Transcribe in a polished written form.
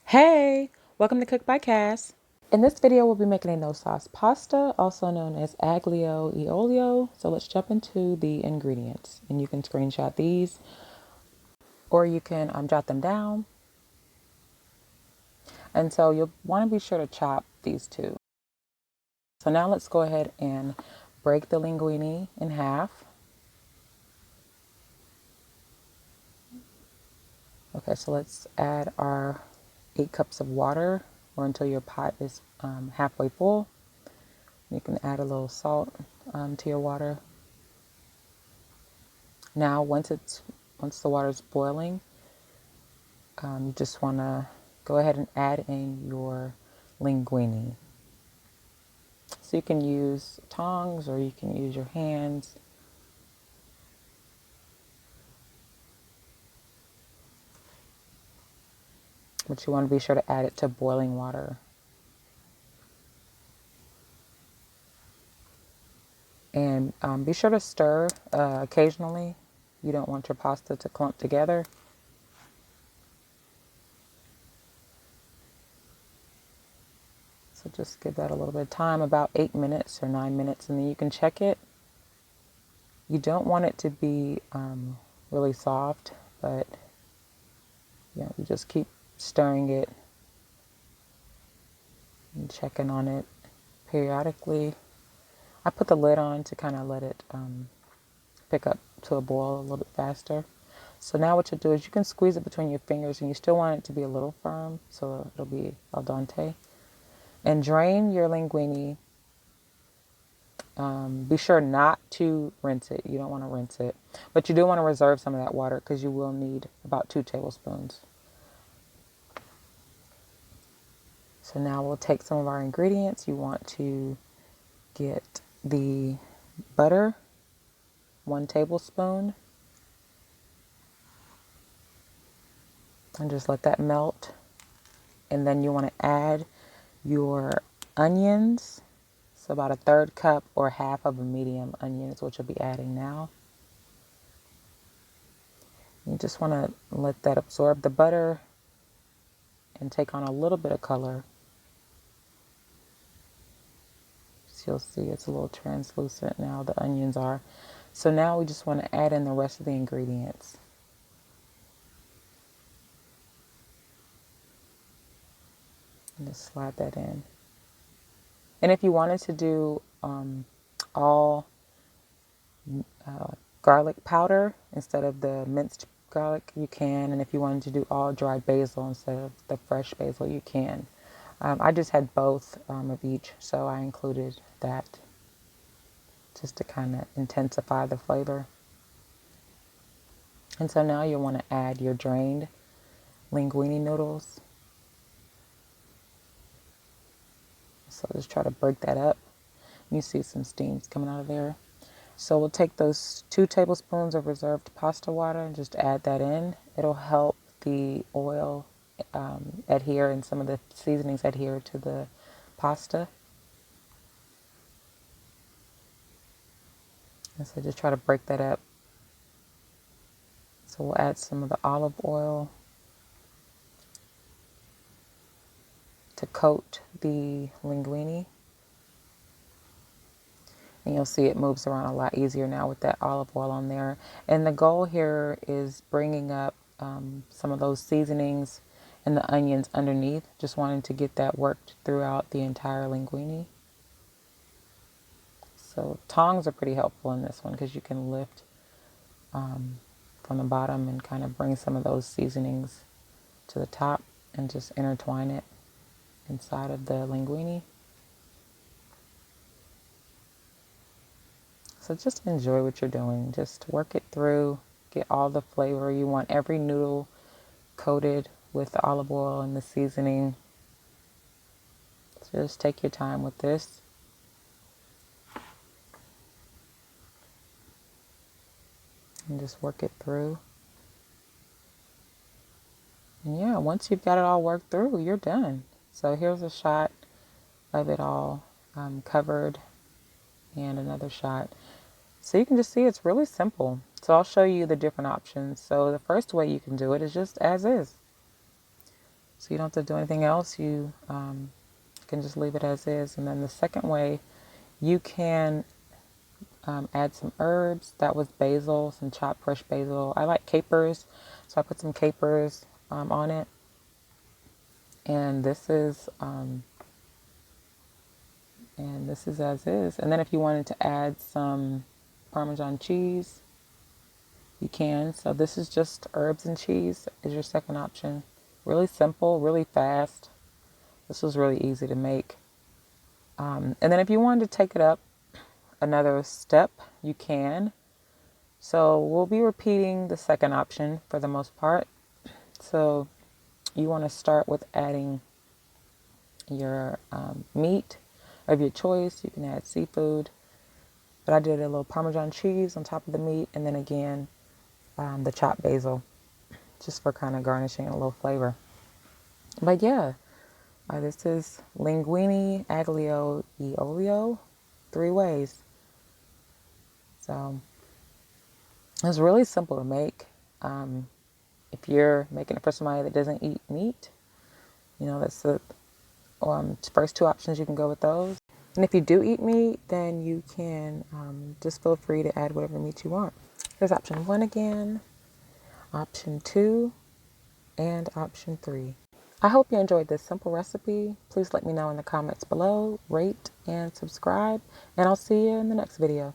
Hey, welcome to Cook by Cass. In this video, we'll be making a no sauce pasta, also known as aglio e olio. So let's jump into the ingredients, and you can screenshot these, or you can jot them down. And so you'll want to be sure to chop these two. So now let's go ahead and break the linguine in half. Okay, so let's add our 8 cups of water, or until your pot is halfway full. You can add a little salt to your water. Now, once the water is boiling, you just want to go ahead and add in your linguine. So you can use tongs or you can use your hands. But you want to be sure to add it to boiling water. And be sure to stir occasionally. You don't want your pasta to clump together. So just give that a little bit of time, about 8 minutes or 9 minutes, and then you can check it. You don't want it to be really soft, but you just keep stirring it and checking on it periodically. I put the lid on to kind of let it pick up to a boil a little bit faster. So now what you'll do is you can squeeze it between your fingers, and you still want it to be a little firm so it'll be al dente. And drain your linguine. Be sure not to rinse it. You don't want to rinse it. But you do want to reserve some of that water because you will need about 2 tablespoons. So now we'll take some of our ingredients. You want to get the butter, 1 tablespoon, and just let that melt. And then you want to add your onions. So about a 1/3 cup or half of a medium onion is what you'll be adding now. You just want to let that absorb the butter and take on a little bit of color. So you'll see it's a little translucent now, the onions are. So now we just want to add in the rest of the ingredients. And just slide that in. And if you wanted to do all garlic powder instead of the minced garlic, you can. And if you wanted to do all dried basil instead of the fresh basil, you can. I just had both of each, so I included that just to kind of intensify the flavor. And so now you'll want to add your drained linguine noodles. So just try to break that up. You see some steams coming out of there. So we'll take those 2 tablespoons of reserved pasta water and just add that in. It'll help the oil adhere and some of the seasonings adhere to the pasta. And so just try to break that up. So we'll add some of the olive oil to coat the linguine. And you'll see it moves around a lot easier now with that olive oil on there. And the goal here is bringing up some of those seasonings and the onions underneath. Just wanting to get that worked throughout the entire linguine. So tongs are pretty helpful in this one because you can lift from the bottom and kind of bring some of those seasonings to the top and just intertwine it inside of the linguine. So just enjoy what you're doing. Just work it through, get all the flavor. You want every noodle coated with the olive oil and the seasoning. So just take your time with this. And just work it through. And yeah, once you've got it all worked through, you're done. So here's a shot of it all covered and another shot. So you can just see it's really simple. So I'll show you the different options. So the first way you can do it is just as is. So you don't have to do anything else. You can just leave it as is. And then the second way, you can add some herbs. That was basil, some chopped fresh basil. I like capers, so I put some capers on it. And this is as is. And then if you wanted to add some Parmesan cheese, you can. So this is just herbs and cheese is your second option. Really simple, really fast. This was really easy to make. And then if you wanted to take it up another step, you can. So we'll be repeating the second option for the most part. So you want to start with adding your meat of your choice. You can add seafood, but I did a little Parmesan cheese on top of the meat, and then again the chopped basil, just for kind of garnishing a little flavor. But yeah, this is linguine, aglio, e olio, 3 ways. So it's really simple to make. If you're making it for somebody that doesn't eat meat, that's the first 2 options. You can go with those. And if you do eat meat, then you can just feel free to add whatever meat you want. Here's option 1 again, option 2, and option 3. I hope you enjoyed this simple recipe. Please let me know in the comments below, rate and subscribe, and I'll see you in the next video.